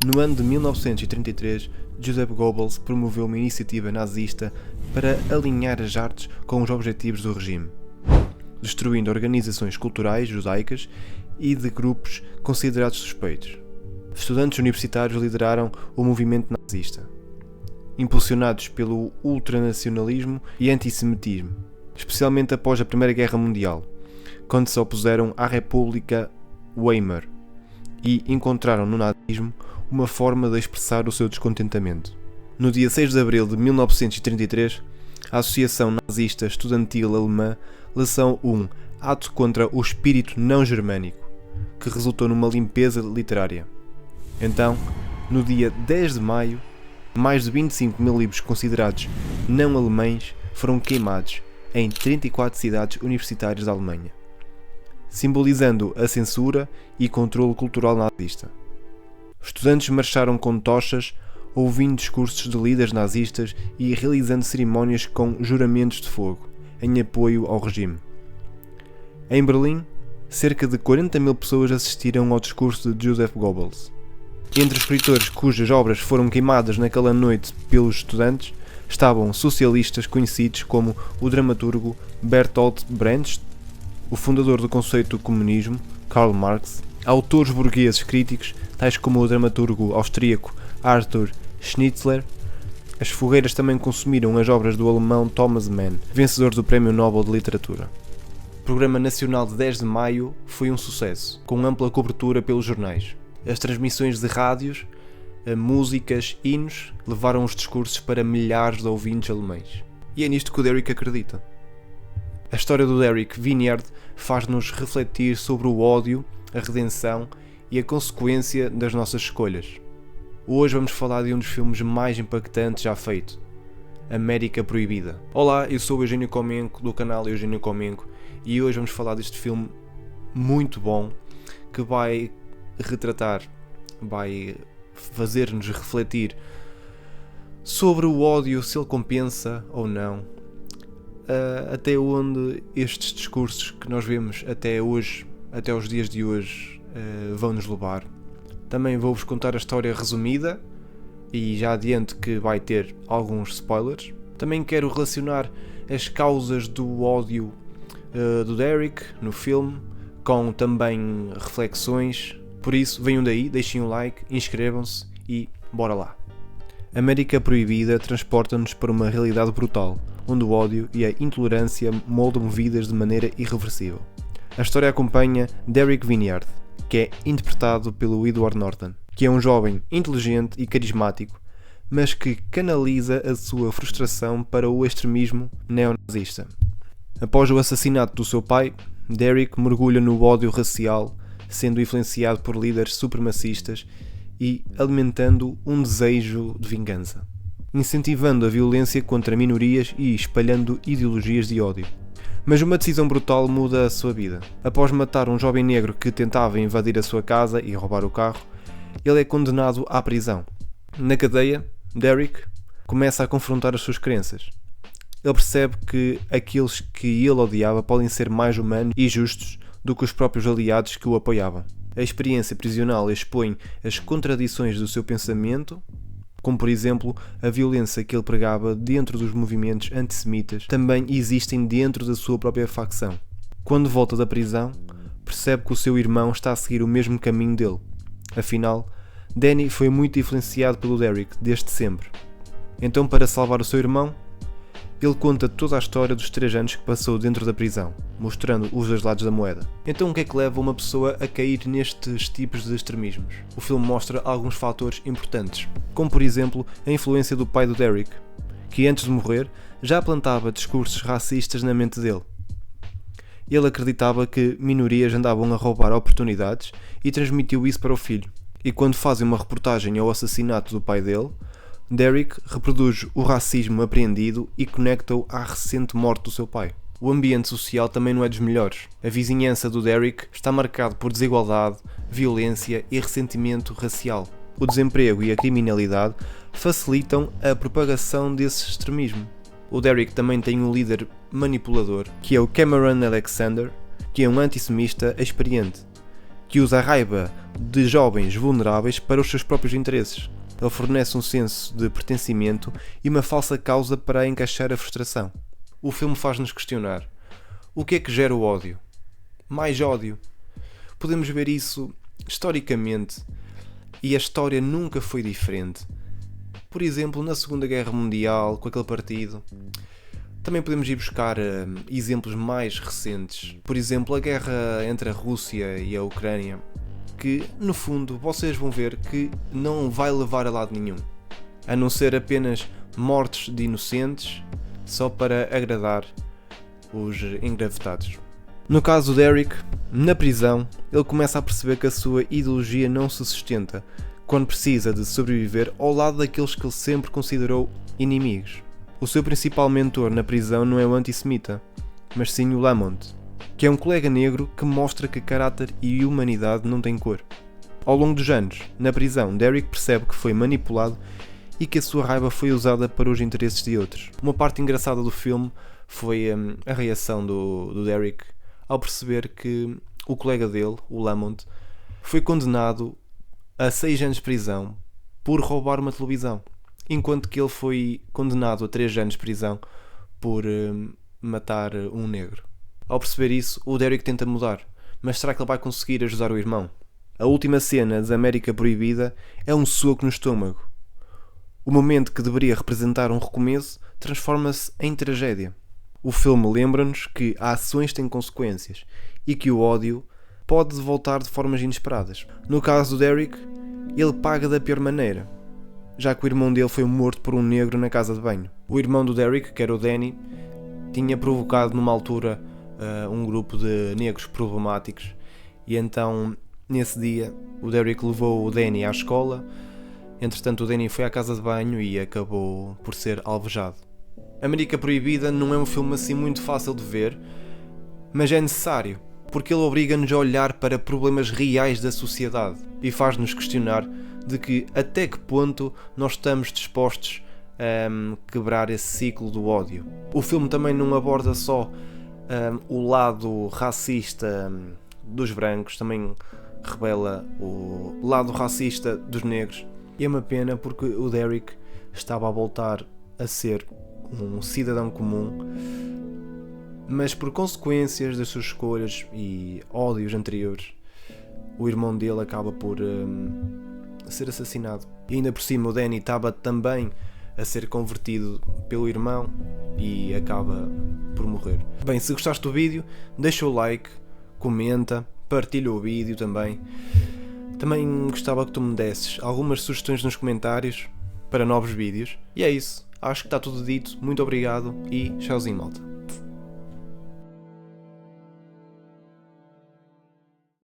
No ano de 1933, Joseph Goebbels promoveu uma iniciativa nazista para alinhar as artes com os objetivos do regime, destruindo organizações culturais judaicas e de grupos considerados suspeitos. Estudantes universitários lideraram o movimento nazista, impulsionados pelo ultranacionalismo e antissemitismo, especialmente após a Primeira Guerra Mundial, quando se opuseram à República Weimar e encontraram no nazismo uma forma de expressar o seu descontentamento. No dia 6 de abril de 1933, a Associação Nazista Estudantil Alemã lançou um ato contra o espírito não-germânico, que resultou numa limpeza literária. Então, no dia 10 de maio, mais de 25 mil livros considerados não-alemães foram queimados em 34 cidades universitárias da Alemanha, simbolizando a censura e controle cultural nazista. Estudantes marcharam com tochas, ouvindo discursos de líderes nazistas e realizando cerimónias com juramentos de fogo, em apoio ao regime. Em Berlim, cerca de 40 mil pessoas assistiram ao discurso de Joseph Goebbels. Entre os escritores cujas obras foram queimadas naquela noite pelos estudantes estavam socialistas conhecidos como o dramaturgo Bertolt Brecht, o fundador do conceito do comunismo, Karl Marx, autores burgueses críticos, tais como o dramaturgo austríaco Arthur Schnitzler. As fogueiras também consumiram as obras do alemão Thomas Mann, vencedor do Prémio Nobel de Literatura. O Programa Nacional de 10 de Maio foi um sucesso, com ampla cobertura pelos jornais. As transmissões de rádios, músicas, hinos levaram os discursos para milhares de ouvintes alemães. E é nisto que o Derek acredita. A história do Derek Vinyard faz-nos refletir sobre o ódio, a redenção e a consequência das nossas escolhas. Hoje vamos falar de um dos filmes mais impactantes já feito, América Proibida. Olá, eu sou o Eugênio Comenco, do canal Eugênio Comenco, e hoje vamos falar deste filme muito bom, que vai retratar, vai fazer-nos refletir sobre o ódio, se ele compensa ou não, até onde estes discursos que nós vemos até hoje, até os dias de hoje, vão nos levar. Também vou-vos contar a história resumida e já adianto que vai ter alguns spoilers. Também quero relacionar as causas do ódio do Derek no filme com também reflexões. Por isso, venham daí, deixem um like, inscrevam-se e bora lá. América Proibida transporta-nos para uma realidade brutal, onde o ódio e a intolerância moldam vidas de maneira irreversível. A história acompanha Derek Vinyard, que é interpretado pelo Edward Norton, que é um jovem inteligente e carismático, mas que canaliza a sua frustração para o extremismo neonazista. Após o assassinato do seu pai, Derek mergulha no ódio racial, sendo influenciado por líderes supremacistas e alimentando um desejo de vingança, incentivando a violência contra minorias e espalhando ideologias de ódio. Mas uma decisão brutal muda a sua vida. Após matar um jovem negro que tentava invadir a sua casa e roubar o carro, ele é condenado à prisão. Na cadeia, Derek começa a confrontar as suas crenças. Ele percebe que aqueles que ele odiava podem ser mais humanos e justos do que os próprios aliados que o apoiavam. A experiência prisional expõe as contradições do seu pensamento, como por exemplo a violência que ele pregava dentro dos movimentos antissemitas também existem dentro da sua própria facção. Quando volta da prisão, percebe que o seu irmão está a seguir o mesmo caminho dele. Afinal, Danny foi muito influenciado pelo Derek desde sempre. Então, para salvar o seu irmão, ele conta toda a história dos 3 anos que passou dentro da prisão, mostrando os 2 lados da moeda. Então o que é que leva uma pessoa a cair nestes tipos de extremismos? O filme mostra alguns fatores importantes, como por exemplo a influência do pai do Derek, que antes de morrer já plantava discursos racistas na mente dele. Ele acreditava que minorias andavam a roubar oportunidades e transmitiu isso para o filho. E quando fazem uma reportagem ao assassinato do pai dele, Derek reproduz o racismo apreendido e conecta-o à recente morte do seu pai. O ambiente social também não é dos melhores. A vizinhança do Derek está marcado por desigualdade, violência e ressentimento racial. O desemprego e a criminalidade facilitam a propagação desse extremismo. O Derek também tem um líder manipulador, que é o Cameron Alexander, que é um antissemita experiente, que usa a raiva de jovens vulneráveis para os seus próprios interesses. Ele fornece um senso de pertencimento e uma falsa causa para encaixar a frustração. O filme faz-nos questionar: o que é que gera o ódio? Mais ódio. Podemos ver isso historicamente, e a história nunca foi diferente. Por exemplo, na Segunda Guerra Mundial, com aquele partido. Também podemos ir buscar exemplos mais recentes. Por exemplo, a guerra entre a Rússia e a Ucrânia, que, no fundo, vocês vão ver que não vai levar a lado nenhum, a não ser apenas mortes de inocentes, só para agradar os engravetados. No caso do Derek, na prisão, ele começa a perceber que a sua ideologia não se sustenta quando precisa de sobreviver ao lado daqueles que ele sempre considerou inimigos. O seu principal mentor na prisão não é o antissemita, mas sim o Lamont, que é um colega negro que mostra que caráter e humanidade não têm cor. Ao longo dos anos, na prisão, Derek percebe que foi manipulado e que a sua raiva foi usada para os interesses de outros. Uma parte engraçada do filme foi a reação do Derek ao perceber que o colega dele, o Lamont, foi condenado a 6 anos de prisão por roubar uma televisão, enquanto que ele foi condenado a 3 anos de prisão por matar um negro. Ao perceber isso, o Derek tenta mudar, mas será que ele vai conseguir ajudar o irmão? A última cena de América Proibida é um soco no estômago. O momento que deveria representar um recomeço transforma-se em tragédia. O filme lembra-nos que ações têm consequências e que o ódio pode voltar de formas inesperadas. No caso do Derek, ele paga da pior maneira, já que o irmão dele foi morto por um negro na casa de banho. O irmão do Derek, que era o Danny, tinha provocado numa altura um grupo de negros problemáticos, e então nesse dia o Derek levou o Danny à escola. Entretanto, o Danny foi à casa de banho e acabou por ser alvejado. América Proibida não é um filme assim muito fácil de ver, mas é necessário, porque ele obriga-nos a olhar para problemas reais da sociedade e faz-nos questionar de que até que ponto nós estamos dispostos a quebrar esse ciclo do ódio. O filme também não aborda só o lado racista dos brancos, também revela o lado racista dos negros. E é uma pena porque o Derek estava a voltar a ser um cidadão comum, mas por consequências das suas escolhas e ódios anteriores, o irmão dele acaba por ser assassinado. E ainda por cima o Danny estava também a ser convertido pelo irmão e acaba por morrer. Bem, se gostaste do vídeo, deixa o like, comenta, partilha o vídeo também. Também gostava que tu me desses algumas sugestões nos comentários para novos vídeos. E é isso, acho que está tudo dito. Muito obrigado e tchauzinho, malta.